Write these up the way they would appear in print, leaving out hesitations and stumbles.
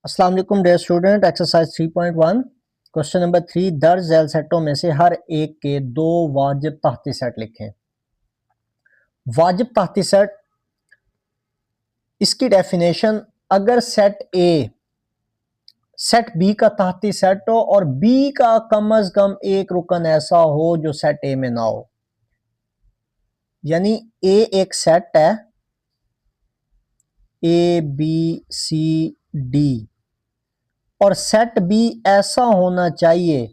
अस्सलाम वालेकुम dear student. Exercise 3.1 question number 3, दर्ज झैल सेटों में से हर एक के दो वाजिब तहती सेट लिखें। वाजिब तहती सेट, इसकी डेफिनेशन, अगर सेट ए सेट बी का तहती सेट हो और बी का कम अज कम एक रुकन ऐसा हो जो सेट ए में ना हो, यानी ए एक सेट है ए बी सी डी और सेट बी ऐसा होना चाहिए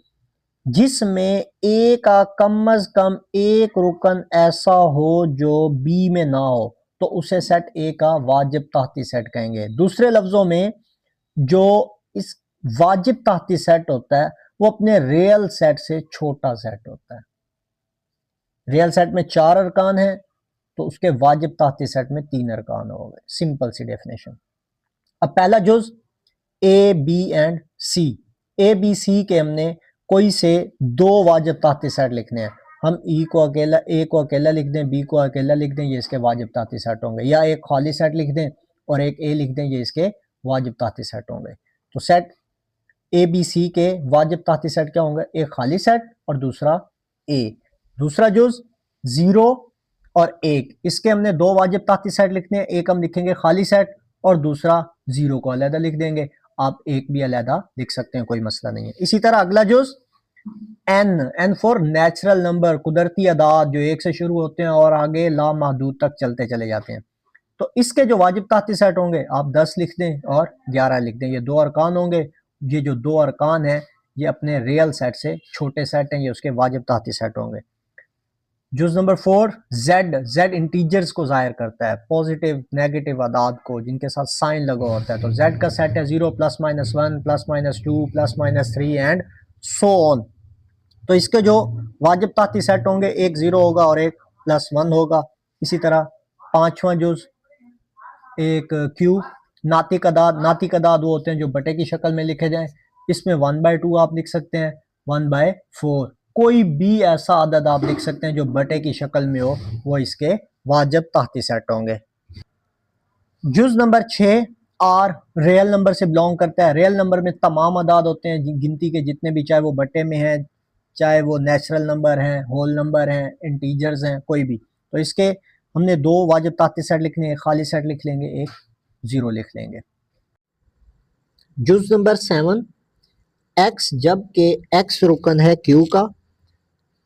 जिसमें ए का कम अज कम एक रुकन ऐसा हो जो बी में ना हो, तो उसे सेट ए का वाजिब तहती सेट कहेंगे। दूसरे लफ्जों में, जो इस वाजिब तहती सेट होता है वो अपने रियल सेट से छोटा सेट होता है। रियल सेट में 4 अरकान हैं तो उसके वाजिब तहती सेट में 3 अरकान हो गए। सिंपल सी डेफिनेशन। अब पहला जुज a b and c, a b c के हमने कोई से दो वाजिब तहती सेट लिखने हैं। हम ए को अकेला लिख दें, बी को अकेला लिख दें, ये इसके वाजिब तहती सेट होंगे, या एक खाली सेट लिख दें और एक ए लिख दें, ये इसके वाजिब तहती सेट होंगे। तो सेट ए बी सी के वाजिब तहती सेट क्या होंगे? एक खाली सेट और दूसरा ए। दूसरा जुज 0 और 1, इसके हमने दो वाजिब तहती सेट लिखने हैं। एक हम लिखेंगे खाली सेट और दूसरा 0 को अलहदा लिख देंगे। आप एक भी अलहदा लिख सकते हैं, कोई मसला नहीं है। इसी तरह अगला जुज एन फॉर नेचुरल नंबर, कुदरती अदाद जो 1 से शुरू होते हैं और आगे लामहदूद तक चलते चले जाते हैं। तो इसके जो वाजिब तहती सेट होंगे, आप 10 लिख दें और 11 लिख दें, ये 2 अरकान होंगे। ये जो 2 अरकान हैं ये अपने रियल सेट से छोटे सेट हैं, ये उसके वाजिब तहती सेट होंगे। जुज नंबर 4, जेड इंटीजर्स को जाहिर करता है, पॉजिटिव नेगेटिव अदाद को जिनके साथ साइन लगा होता है। तो जेड का सेट है 0 +-1 +-2 +-3 एंड सो ऑन। तो इसके जो वाजिब तहती सेट होंगे, एक 0 होगा और एक +1 होगा। इसी तरह पांचवा जुज एक क्यू, नातिक अदाद वो होते हैं जो बटे की शक्ल में लिखे जाएं। इसमें 1/2 आप लिख सकते हैं, 1/4, कोई भी ऐसा अदद आप लिख सकते हैं जो बटे की शक्ल में हो, वो इसके वाजिब तहती सेट होंगे। जुज नंबर 6, आर रियल नंबर से बिलोंग करता है। रियल नंबर में तमाम अदाद होते हैं गिनती के जितने भी, चाहे वो बटे में हैं, चाहे वो नेचुरल नंबर हैं, होल नंबर हैं, इंटीजर्स हैं, कोई भी। तो इसके हमने दो वाजिब तहती सेट लिखने हैं, खाली सेट लिख लेंगे, एक 0 लिख लेंगे। जुज नंबर 7, एक्स जबकि एक्स रुकन है क्यू का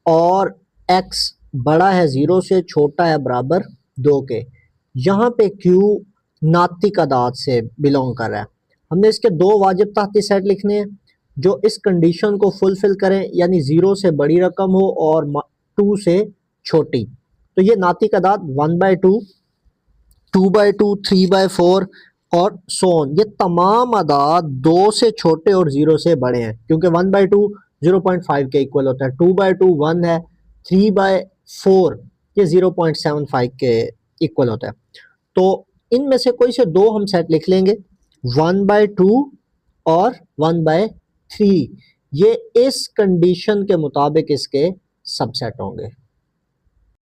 और एक्स बड़ा है 0 से, छोटा है बराबर 2 के। यहाँ पे क्यू नातिक अदाद से बिलोंग कर रहा है। हमने इसके दो वाजिब तहती सेट लिखने हैं जो इस कंडीशन को फुलफिल करें, यानी 0 से बड़ी रकम हो और 2 से छोटी। तो ये नातिक अदाद 1/2, 2/2, 3/4 और सो ऑन, ये तमाम अदाद 2 से छोटे और 0 से बड़े हैं, क्योंकि 1/2 0.5 के इक्वल होता है, 2/2 1 है, 3/4 ये 0.75 के इक्वल होता है। तो इनमें से कोई से दो हम सेट लिख लेंगे, 1/2 और 1/3, ये इस कंडीशन के मुताबिक इसके सबसेट होंगे।